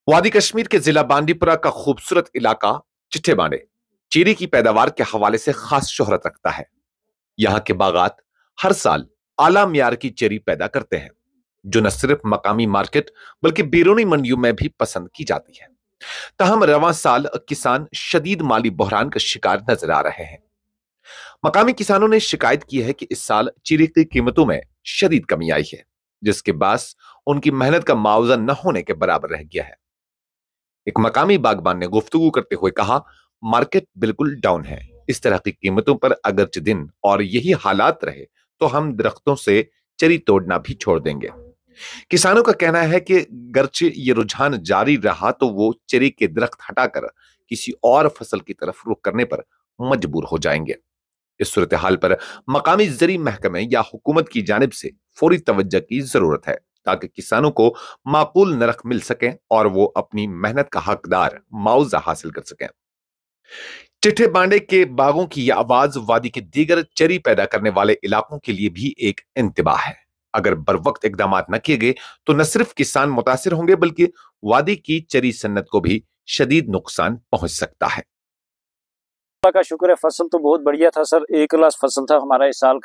वादी कश्मीर के जिला बांडीपुरा का खूबसूरत इलाका चिट्ठे बांडे चीरी की पैदावार के हवाले से खास शोहरत रखता है। यहाँ के बागात हर साल आला मियार की चेरी पैदा करते हैं, जो न सिर्फ मकामी मार्केट बल्कि बैरूनी मंडियों में भी पसंद की जाती है। तहम रवां साल किसान शदीद माली बहरान का शिकार नजर आ रहे हैं। मकामी किसानों ने शिकायत की है कि इस साल चीरी की कीमतों में शदीद कमी आई है, जिसके बास उनकी मेहनत का मुआवजा न होने के बराबर रह गया है। एक मकामी बागबान ने गुफ्तगू करते हुए कहा, मार्केट बिल्कुल डाउन है। इस तरह की कीमतों पर अगरचे दिन और यही हालात रहे तो हम दरख्तों से चरी तोड़ना भी छोड़ देंगे। किसानों का कहना है कि गर्चे ये रुझान जारी रहा तो वो चरी के दरख्त हटाकर किसी और फसल की तरफ रुख करने पर मजबूर हो जाएंगे। इस सूरत हाल पर मकामी जरी महकमे या हुकूमत की जानिब से फौरी तवज्जो की जरूरत है, ताकि किसानों को माकूल नरख मिल सके और वो अपनी मेहनत का हकदार मुआवजा हासिल कर सकें। चिट्ठे बांडे के बागों की यह आवाज वादी के दीगर चरी पैदा करने वाले इलाकों के लिए भी एक इंतबाह है। अगर बर वक्त इकदाम न किए गए तो न सिर्फ किसान मुतासिर होंगे बल्कि वादी की चरी सन्नत को भी शदीद नुकसान पहुंच सकता है। अल्लाह का शुक्र है, फसल तो बहुत बढ़िया था सर। एक क्लास फसल था हमारा इस साल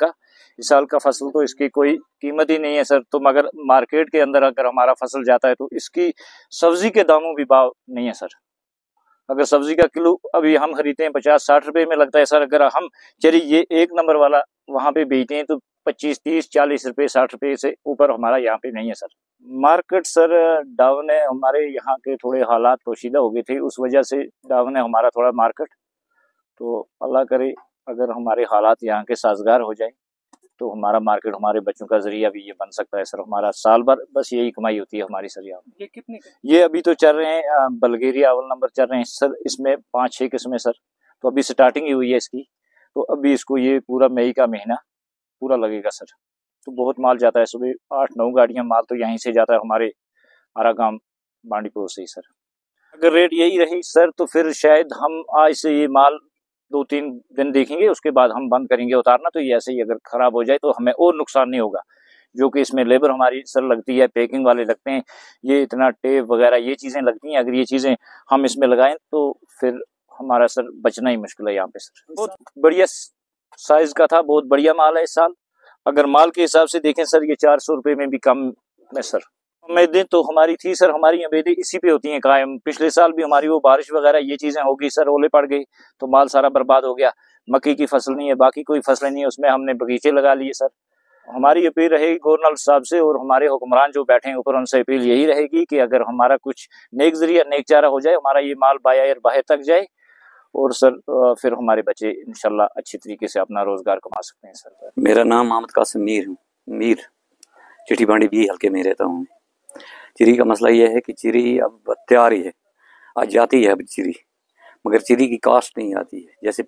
का फसल तो इसकी कोई कीमत ही नहीं है सर। तो मगर मार्केट के अंदर अगर हमारा फसल जाता है तो इसकी सब्जी के दामों भी भाव नहीं है सर। अगर सब्जी का किलो अभी हम खरीदते हैं 50-60 रुपए में लगता है सर। अगर हम चरी ये एक नंबर वाला वहां पे बेचते हैं तो 25-30-40 रुपए 60 रुपए से ऊपर हमारा यहाँ पे नहीं है सर। मार्केट सर डाउन है, हमारे यहाँ के थोड़े हालात पोशीदा हो गए थे, उस वजह से डाउन है हमारा थोड़ा मार्केट। तो अल्लाह करे अगर हमारे हालात यहाँ के साजगार हो जाए तो हमारा मार्केट हमारे बच्चों का जरिया भी ये बन सकता है सर। हमारा साल भर बस यही कमाई होती है हमारी सर। यहाँ ये कितने ये अभी तो चल रहे हैं बल्गेरिया अव्वल नंबर चल रहे हैं सर। इसमें 5-6 किस्में सर। तो अभी स्टार्टिंग ही हुई है इसकी। तो अभी इसको ये पूरा मई का महीना पूरा लगेगा सर। तो बहुत माल जाता है, सुबह 8-9 गाड़ियां माल तो यहीं से जाता है हमारे आरागाम बांडीपुर से ही सर। अगर रेट यही रही सर तो फिर शायद हम आज से ये माल 2-3 दिन देखेंगे, उसके बाद हम बंद करेंगे उतारना। तो ये ऐसे ही अगर खराब हो जाए तो हमें और नुकसान नहीं होगा, जो कि इसमें लेबर हमारी सर लगती है, पैकिंग वाले लगते हैं, ये इतना टेप वगैरह ये चीजें लगती हैं। अगर ये चीजें हम इसमें लगाएं तो फिर हमारा सर बचना ही मुश्किल है यहाँ पे सर। बहुत बढ़िया साइज का था, बहुत बढ़िया माल है इस साल। अगर माल के हिसाब से देखें सर ये 400 रुपए में भी कम है सर। उम्मीदें तो हमारी थी सर, हमारी उम्मीदें इसी पे होती हैं कायम। पिछले साल भी हमारी वो बारिश वगैरह ये चीजें हो गई सर, ओले पड़ गए तो माल सारा बर्बाद हो गया। मक्की की फसल नहीं है, बाकी कोई फसलें नहीं है, उसमें हमने बगीचे लगा लिए सर। हमारी अपील रहेगी गवर्नर साहब से और हमारे हुक्मरान जो बैठे हैं ऊपर, उनसे अपील यही रहेगी कि अगर हमारा कुछ नेक जरिया नेक चारा हो जाए, हमारा ये माल बाहर बाहर तक जाए और सर फिर हमारे बच्चे इंशाल्लाह अच्छी तरीके से अपना रोजगार कमा सकते हैं सर। मेरा नाम मोहम्मद कासिम मीर चिट्ठी बांडी भी हल्के में रहता हूँ। चिरी का मसला ये है कि चिरी अब तैयार ही है, आज जाती है अब चिरी, मगर चिरी की कास्ट नहीं आती है। जैसे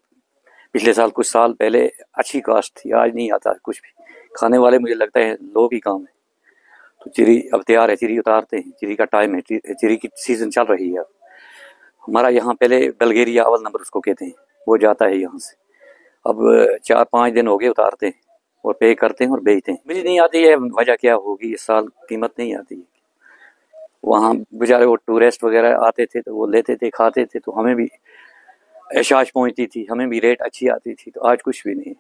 पिछले साल कुछ साल पहले अच्छी कास्ट थी, आज नहीं आता कुछ भी। खाने वाले मुझे लगता है लोग ही काम है। तो चिरी अब तैयार है, चिरी उतारते हैं, चिरी का टाइम है, चिरी की सीज़न चल रही है। अब हमारा यहाँ पहले बल्गेरिया अव्वल नंबर उसको कहते हैं, वो जाता है यहाँ से। अब 4-5 दिन हो गए उतारते हैं और पे करते हैं और बेचते हैं। मुझे नहीं आती है, वजह क्या होगी, इस साल कीमत नहीं आती है। वहाँ बेचारे वो टूरिस्ट वगैरह आते थे तो वो लेते थे, खाते थे, तो हमें भी एशाश पहुँचती थी, हमें भी रेट अच्छी आती थी। तो आज कुछ भी नहीं।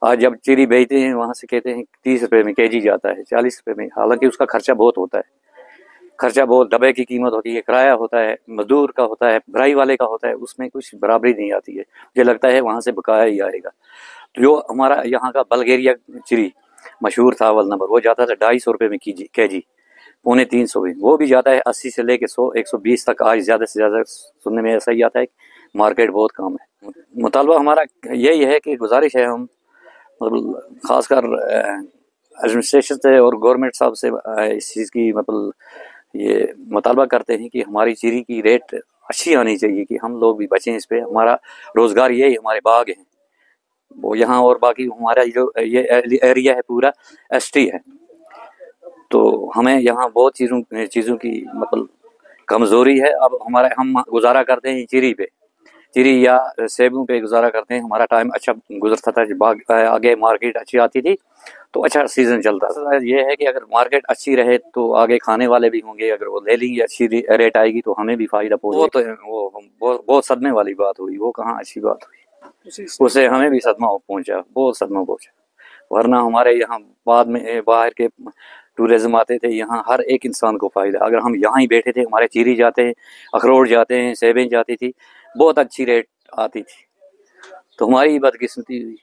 आज जब चिरी बेचते हैं वहाँ से कहते हैं 30 रुपये में केजी जाता है, 40 रुपये में। हालांकि उसका खर्चा बहुत होता है, खर्चा बहुत, दबे की कीमत होती है, किराया होता है, मजदूर का होता है, भराई वाले का होता है, उसमें कुछ बराबरी नहीं आती है। मुझे लगता है वहाँ से बकाया ही आएगा। तो जो हमारा यहाँ का बल्गेरिया चिरी मशहूर था अव्वल नंबर, वो जाता था 250 रुपये में केजी, 250 में। वो भी जाता है 80 से लेके 100-120 तक। आज ज़्यादा से ज़्यादा सुनने में ऐसा ही आता है कि मार्केट बहुत कम है। मुतालबा हमारा यही है कि गुजारिश है, हम मतलब ख़ासकर एडमिनिस्ट्रेशन से और गवर्नमेंट साहब से इस चीज़ की मतलब ये मुतालबा करते हैं कि हमारी चिरी की रेट अच्छी आनी चाहिए कि हम लोग भी बचें इस पे। हमारा रोज़गार यही, हमारे बाग हैं वो यहाँ, और बाकी हमारा जो ये एरिया है पूरा एसटी है। तो हमें यहाँ बहुत चीज़ों की मतलब कमज़ोरी है। अब हम गुजारा करते हैं चिरी या सेबों पे गुजारा करते हैं। हमारा टाइम अच्छा गुजरता था, जब आगे मार्केट अच्छी आती थी تو اچھا سیزن چلتا ہے. یہ ہے کہ اگر مارکیٹ اچھی رہے تو آگے کھانے والے بھی ہوں گے, اگر وہ لے لیں گے اچھی ریٹ آئے گی تو ہمیں بھی فائدہ پہنچے گا. وہ بہت صدمے والی بات ہوئی, وہ کہاں اچھی بات ہوئی, اس سے ہمیں بھی صدمہ پہنچا, بہت صدمہ پہنچا. ورنہ ہمارے یہاں بعد میں باہر کے ٹورزم آتے تھے, یہاں ہر ایک انسان کو فائدہ. اگر ہم یہاں ہی بیٹھے تھے, ہمارے چیری جاتے ہیں, اخروٹ جاتے ہیں, سیبیں جاتی تھی, بہت اچھی ریٹ آتی تھی, تو ہماری بدقسمتی ہوئی.